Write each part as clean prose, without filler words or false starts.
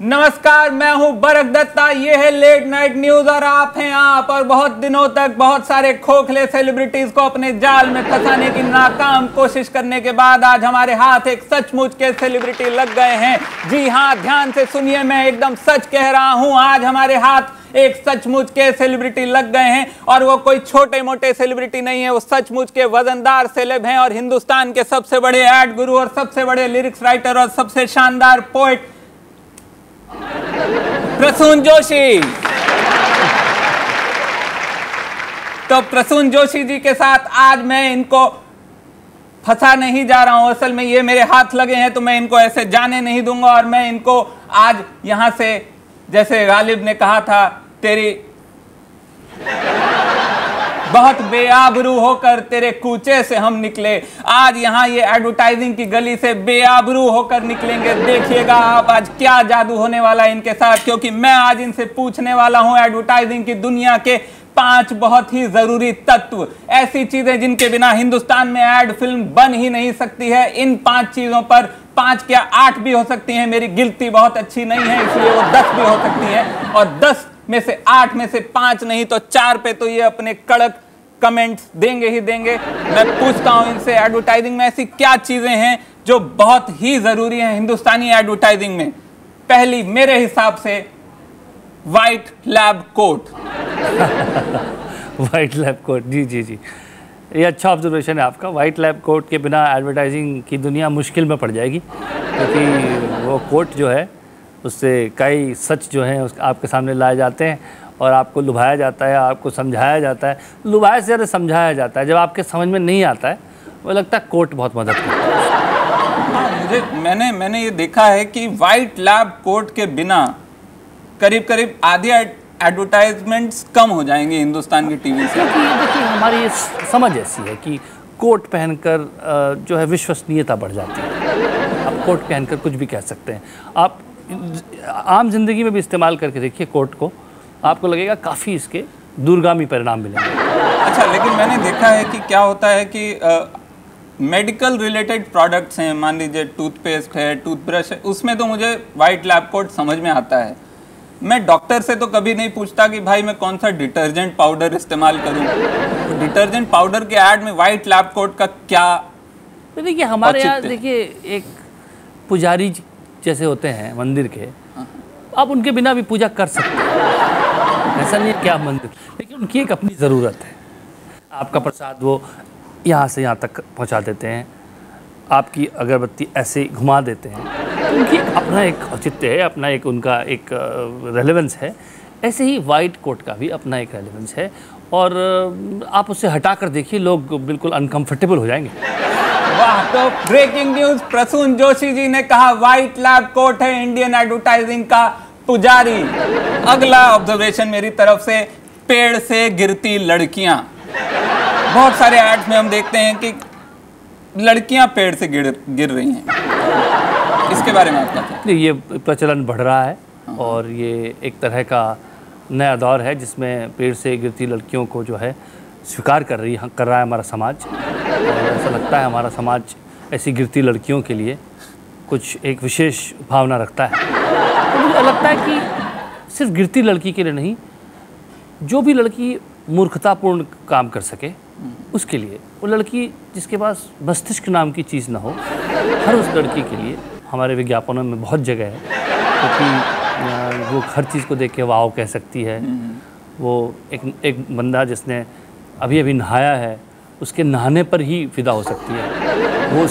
नमस्कार, मैं हूं बरक दत्ता। ये है लेट नाइट न्यूज और आप हैं आप। और बहुत दिनों तक बहुत सारे खोखले सेलिब्रिटीज को अपने जाल में फंसाने की नाकाम कोशिश करने के बाद आज हमारे हाथ एक सचमुच के सेलिब्रिटी लग गए हैं। जी हां, ध्यान से सुनिए, मैं एकदम सच कह रहा हूं। आज हमारे हाथ एक सचमुच के सेलिब्रिटी लग गए हैं और वो कोई छोटे मोटे सेलिब्रिटी नहीं है, वो सचमुच के वजनदार सेलेब हैं और हिंदुस्तान के सबसे बड़े एड गुरु और सबसे बड़े लिरिक्स राइटर और सबसे शानदार पोएट प्रसून जोशी। तो प्रसून जोशी जी के साथ आज मैं इनको फंसा नहीं जा रहा हूं। असल में ये मेरे हाथ लगे हैं तो मैं इनको ऐसे जाने नहीं दूंगा और मैं इनको आज यहां से, जैसे गालिब ने कहा था, तेरी बहुत बेआबरू होकर तेरे कूचे से हम निकले। आज यहाँ ये एडवर्टाइजिंग की गली से बेआबरू होकर निकलेंगे। देखिएगा आप आज क्या जादू होने वाला है इनके साथ, क्योंकि मैं आज इनसे पूछने वाला हूँ एडवर्टाइजिंग की दुनिया के 5 बहुत ही जरूरी तत्व, ऐसी चीजें जिनके बिना हिंदुस्तान में एड फिल्म बन ही नहीं सकती है। इन 5 चीजों पर 5 क्या 8 भी हो सकती हैं, मेरी गिनती बहुत अच्छी नहीं है इसलिए वो 10 भी हो सकती है। और 10 में से 8 में से 5 नहीं तो 4 पे तो ये अपने कड़क कमेंट्स देंगे ही देंगे। मैं पूछता हूं इनसे, एडवर्टाइजिंग में ऐसी क्या चीजें हैं जो बहुत ही जरूरी हैं हिंदुस्तानी एडवर्टाइजिंग में। पहली, मेरे हिसाब से white lab coat. White lab coat, जी जी जी, ये अच्छा ऑब्जर्वेशन है आपका। व्हाइट लैब कोट के बिना एडवर्टाइजिंग की दुनिया मुश्किल में पड़ जाएगी, क्योंकि वो कोट जो है उससे कई सच जो हैं आपके सामने लाए जाते हैं और आपको लुभाया जाता है, आपको समझाया जाता है। लुभाया से ज़्यादा समझाया जाता है। जब आपके समझ में नहीं आता है वो लगता है कोट बहुत मदद करता है। हाँ, मैंने ये देखा है कि व्हाइट लैब कोट के बिना करीब करीब आधी एडवर्टाइजमेंट्स कम हो जाएंगे हिंदुस्तान की टीवी से। क्योंकि देखिए हमारी ये समझ ऐसी है कि कोट पहनकर जो है विश्वसनीयता बढ़ जाती है। आप कोट पहनकर कुछ भी कह सकते हैं। आप आम जिंदगी में भी इस्तेमाल करके देखिए कोट को, आपको लगेगा काफ़ी इसके दूरगामी परिणाम मिलेंगे। अच्छा, लेकिन मैंने देखा है कि क्या होता है कि मेडिकल रिलेटेड प्रोडक्ट्स हैं, मान लीजिए टूथपेस्ट है, टूथब्रश है, उसमें तो मुझे वाइट लैब कोट समझ में आता है। मैं डॉक्टर से तो कभी नहीं पूछता कि भाई मैं कौन सा डिटर्जेंट पाउडर इस्तेमाल करूं। तो डिटर्जेंट पाउडर के ऐड में वाइट लैब कोट का क्या? देखिए हमारे यहाँ देखिए एक पुजारी जैसे होते हैं मंदिर के, आप उनके बिना भी पूजा कर सकते हैं, ऐसा नहीं है क्या मंदिर, लेकिन उनकी एक अपनी ज़रूरत है। आपका प्रसाद वो यहाँ से यहाँ तक पहुँचा देते हैं, आपकी अगरबत्ती ऐसे घुमा देते हैं, तो उनकी अपना एक औचित्य है, अपना एक उनका एक रेलेवेंस है। ऐसे ही वाइट कोट का भी अपना एक रेलेवेंस है और आप उसे हटा कर देखिए, लोग बिल्कुल अनकम्फर्टेबल हो जाएंगे। वाह, तो ब्रेकिंग न्यूज, प्रसून जोशी जी ने कहा व्हाइट लैब कोट है इंडियन एडवर्टाइजिंग का पुजारी। अगला ऑब्जर्वेशन मेरी तरफ से, पेड़ से गिरती लड़कियां। बहुत सारे एड्स में हम देखते हैं कि लड़कियां पेड़ से गिर रही हैं। इसके बारे में आपका क्या? ये प्रचलन बढ़ रहा है और ये एक तरह का नया दौर है जिसमें पेड़ से गिरती लड़कियों को जो है स्वीकार कर रहा है हमारा समाज। और ऐसा लगता है हमारा समाज ऐसी गिरती लड़कियों के लिए कुछ एक विशेष भावना रखता है। तो मुझे लगता है कि सिर्फ गिरती लड़की के लिए नहीं, जो भी लड़की मूर्खतापूर्ण काम कर सके उसके लिए, वो लड़की जिसके पास मस्तिष्क नाम की चीज़ ना हो, हर उस लड़की के लिए हमारे विज्ञापनों में बहुत जगह है, क्योंकि वो हर चीज़ को देख के वाव कह सकती है। वो एक बंदा जिसने अभी अभी नहाया है, उसके नहाने पर ही फिदा हो सकती है। वो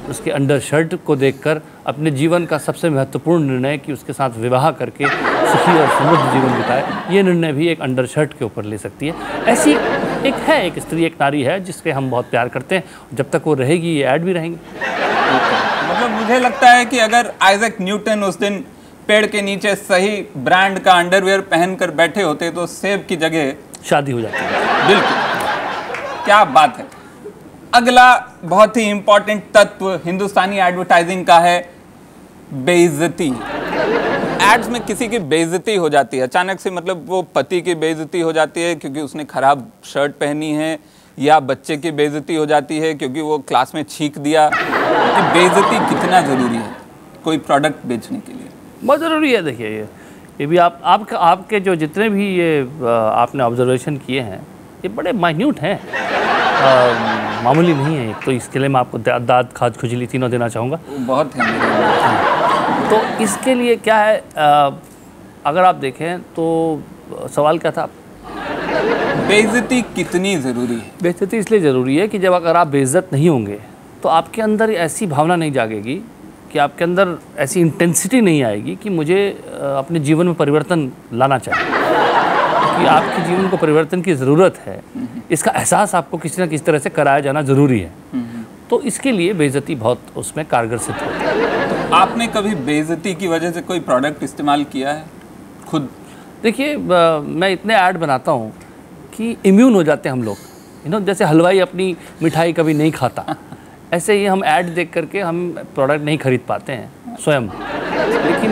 उसके अंडर शर्ट को देखकर अपने जीवन का सबसे महत्वपूर्ण निर्णय कि उसके साथ विवाह करके सुखी और समृद्ध जीवन बिताए, ये निर्णय भी एक अंडर शर्ट के ऊपर ले सकती है। ऐसी एक स्त्री, एक नारी है जिसके हम बहुत प्यार करते हैं। जब तक वो रहेगी ये ऐड भी रहेंगे। मतलब मुझे लगता है कि अगर आइजैक न्यूटन उस दिन पेड़ के नीचे सही ब्रांड का अंडरवियर पहनकर बैठे होते तो सेब की जगह शादी हो जाती है। बिल्कुल, क्या बात है। अगला बहुत ही इंपॉर्टेंट तत्व हिंदुस्तानी एडवर्टाइजिंग का है बेइज्जती। एड्स में किसी की बेइज्जती हो जाती है अचानक से, मतलब वो पति की बेइज्जती हो जाती है क्योंकि उसने खराब शर्ट पहनी है, या बच्चे की बेइज्जती हो जाती है क्योंकि वो क्लास में छींक दिया। कि बेइज्जती कितना जरूरी है कोई प्रोडक्ट बेचने के लिए। बहुत ज़रूरी है। देखिए ये भी आपके जो जितने भी ये आपने ऑब्जर्वेशन किए हैं ये बड़े माइन्यूट हैं, मामूली नहीं है। तो इसके लिए मैं आपको दाद खाद खुजली तीनों देना चाहूँगा। बहुत है। तो इसके लिए क्या है, अगर आप देखें तो सवाल क्या था? बेइज्जती कितनी ज़रूरी है? बेइज्जती इसलिए ज़रूरी है कि जब अगर आप बेइज्जत नहीं होंगे तो आपके अंदर ऐसी भावना नहीं जागेगी, कि आपके अंदर ऐसी इंटेंसिटी नहीं आएगी कि मुझे अपने जीवन में परिवर्तन लाना चाहिए, कि आपके जीवन को परिवर्तन की ज़रूरत है। इसका एहसास आपको किसी न किसी तरह से कराया जाना ज़रूरी है। तो इसके लिए बेइज्जती बहुत उसमें कारगर सिद्ध होती है। तो आपने कभी बेइज्जती की वजह से कोई प्रोडक्ट इस्तेमाल किया है खुद? देखिए मैं इतने ऐड बनाता हूँ कि इम्यून हो जाते हैं हम लोग। जैसे हलवाई अपनी मिठाई कभी नहीं खाता, ऐसे ही हम ऐड देख करके हम प्रोडक्ट नहीं खरीद पाते हैं स्वयं। लेकिन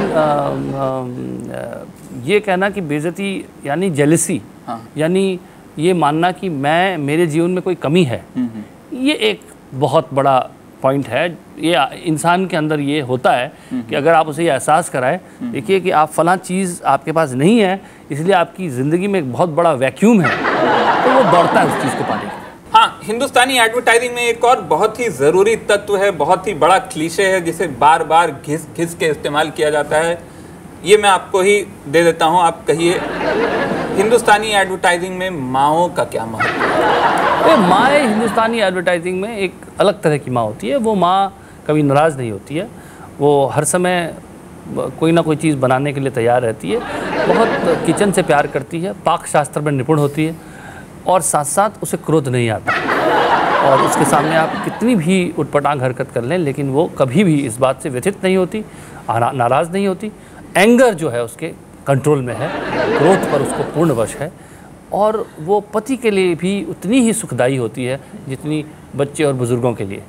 ये कहना कि बेइज्जती यानी जेलसी, यानी ये मानना कि मेरे जीवन में कोई कमी है, ये एक बहुत बड़ा पॉइंट है। ये इंसान के अंदर ये होता है कि अगर आप उसे ये एहसास कराएं, देखिए कि आप फलां चीज़ आपके पास नहीं है, इसलिए आपकी ज़िंदगी में एक बहुत बड़ा वैक्यूम है, तो वो दौड़ता है उस चीज़ को पाने के लिए। हाँ, हिंदुस्तानी एडवर्टाइजिंग में एक और बहुत ही ज़रूरी तत्व है, बहुत ही बड़ा क्लीशे है, जिसे बार बार घिस घिस के इस्तेमाल किया जाता है। ये मैं आपको ही दे देता हूँ, आप कहिए। हिंदुस्तानी एडवर्टाइजिंग में माँओं का क्या महत्व है? माँ हिंदुस्तानी एडवर्टाइजिंग में एक अलग तरह की माँ होती है। वो माँ कभी नाराज़ नहीं होती है, वो हर समय कोई ना कोई चीज़ बनाने के लिए तैयार रहती है, बहुत किचन से प्यार करती है, पाक शास्त्र में निपुण होती है, और साथ साथ उसे क्रोध नहीं आता। और उसके सामने आप कितनी भी उटपटांग हरकत कर लें, लेकिन वो कभी भी इस बात से व्यथित नहीं होती, नाराज़ नहीं होती। एंगर जो है उसके कंट्रोल में है, क्रोध पर उसको पूर्ण वश है, और वो पति के लिए भी उतनी ही सुखदायी होती है जितनी बच्चे और बुज़ुर्गों के लिए।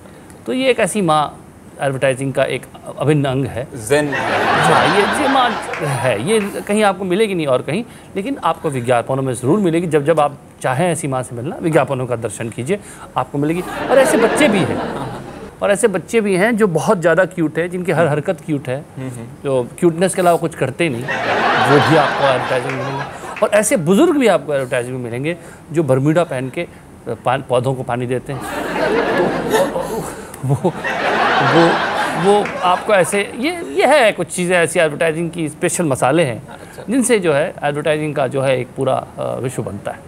तो ये एक ऐसी माँ एडवर्टाइजिंग का एक अभिन्न अंग है। ज़ेन। हाँ, ये माँ है, ये कहीं आपको मिलेगी नहीं और कहीं, लेकिन आपको विज्ञापनों में ज़रूर मिलेगी। जब आप चाहें ऐसी माँ से मिलना, विज्ञापनों का दर्शन कीजिए, आपको मिलेगी। और ऐसे बच्चे भी हैं जो बहुत ज़्यादा क्यूट है, जिनकी हर हरकत क्यूट है, जो क्यूटनेस के अलावा कुछ करते नहीं, वो भी आपको एडवर्टाइजिंग मिलेंगे। और ऐसे बुज़ुर्ग भी आपको एडवर्टाइजिंग में मिलेंगे जो बरमूडा पहन के पौधों को पानी देते हैं। तो वो आपको ऐसे ये है कुछ चीज़ें ऐसी एडवर्टाइजिंग की स्पेशल मसाले हैं, जिनसे जो है एडवर्टाइजिंग का जो है एक पूरा विश्व बनता है।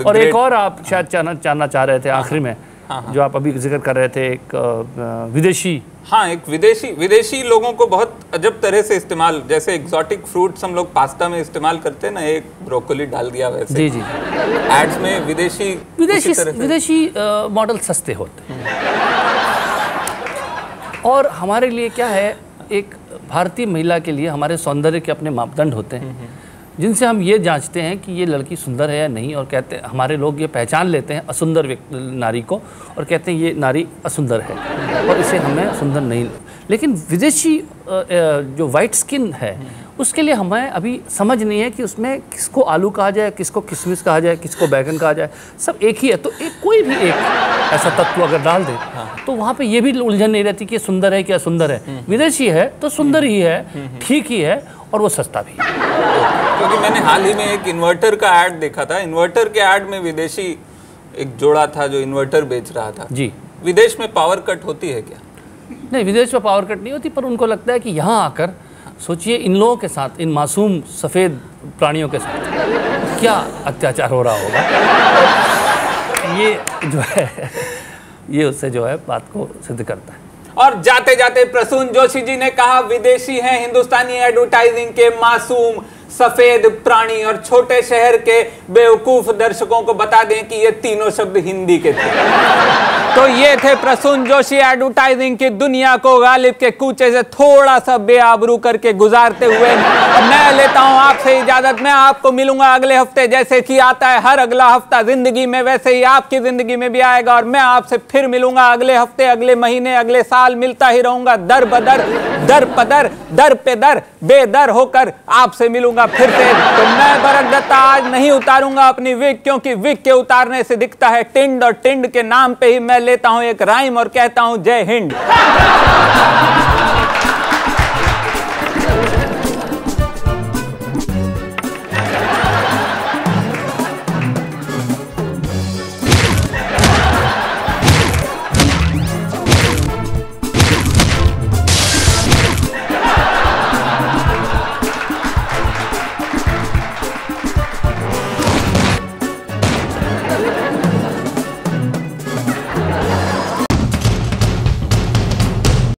और एक और आप शायद जानना चाह रहे थे आखिरी में, जो आप अभी जिक्र कर रहे थे, एक विदेशी। हाँ, एक विदेशी लोगों को बहुत अजब तरह से इस्तेमाल, जैसे एग्जॉटिक फ्रूट्स हम लोग पास्ता में इस्तेमाल करते हैं ना, एक ब्रोकोली डाल दिया वैसे। जी। एड्स में विदेशी मॉडल सस्ते होते हैं। और हमारे लिए क्या है, एक भारतीय महिला के लिए हमारे सौंदर्य के अपने मापदंड होते हैं, जिनसे हम ये जांचते हैं कि ये लड़की सुंदर है या नहीं। और कहते हैं, हमारे लोग ये पहचान लेते हैं असुंदर नारी को, और कहते हैं ये नारी असुंदर है और इसे हमें सुंदर नहीं। लेकिन विदेशी जो वाइट स्किन है, उसके लिए हमें अभी समझ नहीं है कि उसमें किसको आलू कहा जाए, किसको किशमिश कहा जाए, किसको बैगन कहा जाए, सब एक ही है। तो कोई भी एक ऐसा तत्व अगर डाल दे, तो वहाँ पे ये भी उलझन नहीं रहती कि सुंदर है क्या सुंदर है। विदेशी है तो सुंदर ही है, ठीक ही है, और वो सस्ता भी है। क्योंकि मैंने हाल ही में एक इन्वर्टर का ऐड देखा था। इन्वर्टर के ऐड में विदेशी एक जोड़ा था जो इन्वर्टर बेच रहा था। जी। विदेश में पावर कट होती है क्या? नहीं, विदेश में पावर कट नहीं होती, पर उनको लगता है कि यहाँ आकर सोचिए इन लोगों के साथ, इन मासूम सफ़ेद प्राणियों के साथ क्या अत्याचार हो रहा होगा। ये जो है, ये उससे जो है बात को सिद्ध करता है। और जाते जाते प्रसून जोशी जी ने कहा, विदेशी हैं हिंदुस्तानी एडवर्टाइजिंग के मासूम सफेद प्राणी। और छोटे शहर के बेवकूफ दर्शकों को बता दें कि ये तीनों शब्द हिंदी के थे। तो ये थे प्रसून जोशी एडवर्टाइजिंग की दुनिया को गालिब के कूचे से थोड़ा सा बेआबरू करके गुजारते हुए। और मैं लेता हूं आपसे इजाजत। मैं आपको मिलूंगा अगले हफ्ते, जैसे कि आता है हर अगला हफ्ता जिंदगी में, वैसे ही आपकी जिंदगी में भी आएगा। और मैं आपसे फिर मिलूंगा अगले हफ्ते, अगले महीने, अगले साल, मिलता ही रहूंगा दर बदर, दर पदर, दर पे दर, बेदर होकर आपसे मिलूंगा फिर से। तो मैं भरत दत्ता आज नहीं उतारूंगा अपनी विग, क्योंकि विग के उतारने से दिखता है टिंड, और टिंड के नाम पे ही मैं लेता हूं एक राइम और कहता हूं जय हिंद।